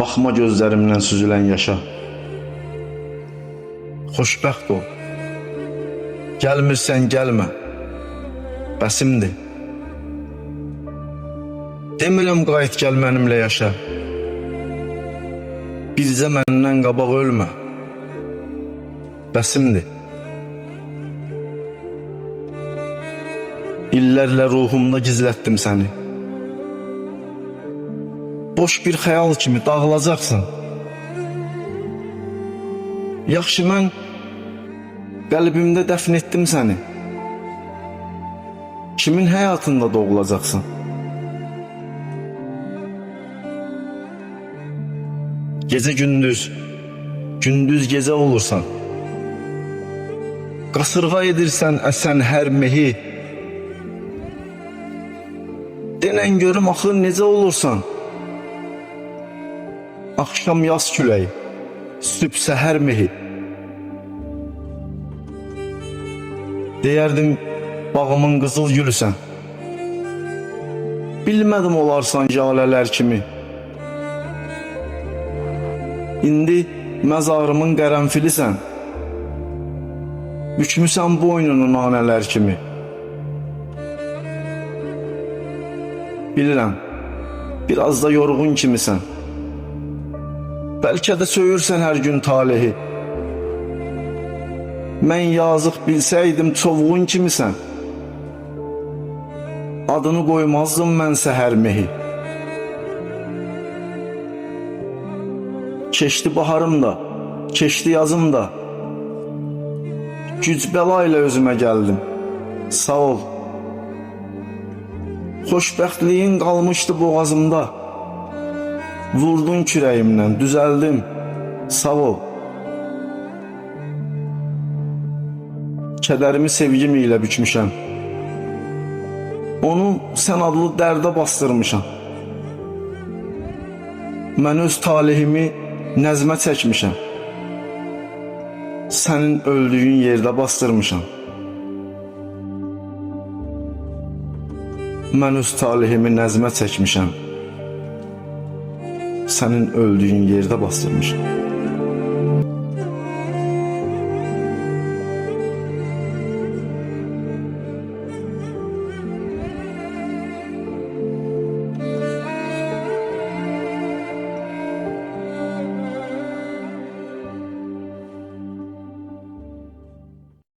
Baxma gözlərimdən süzülən yaşa. Xoşbəxt ol. Gəlmirsən gəlmə. Bəsimdir. Demirəm qayıt gəl mənimlə yaşa. Bircə məndən qabaq ölmə. Bəsimdir. İllərlə ruhumda gizlətdim səni. Boş bir xəyal kimi dağılacaqsan. Yaxşı, mən qəlbimdə dəfn etdim səni. Kimin həyatında doğulacaqsan? Gecə gündüz, gündüz gecə olursan. Qasırğa edirsən əsən hər mehi. Denən görüm axı necə olursan? Axşam yaz küləyi, sübh səhər mehi. Deyərdim bağımın qızıl gülüsən. Bilmədim olarsan jalələr kimi. İndi məzarımın qərənfilisən. Bükmüsən boynunu nanələr kimi. Bilirəm, biraz da yorğun kimisən. Bəlkə də söyürsən hər gün talehi. Mən yazıq bilsəydim çovğun kimisən. Adını qoymazdım mən səhər mehi. Keçdi baharım da, keçdi yazım da. Güc bəla ilə özümə gəldim. Sağ ol. Xoşbəxtliyin qalmışdı boğazımda. Vurdun kürəyimdən, düzəldim. Sağ ol. Kədərimi sevgim ilə bükmüşəm. Onu sən adlı dərdə bastırmışam. Mən öz talihimi nəzmə çəkmişəm. Sənin öldüyün yerdə bastırmışam. Mən öz talihimi nəzmə çəkmişəm. Sənin öldüyün yerdə bastırmışam.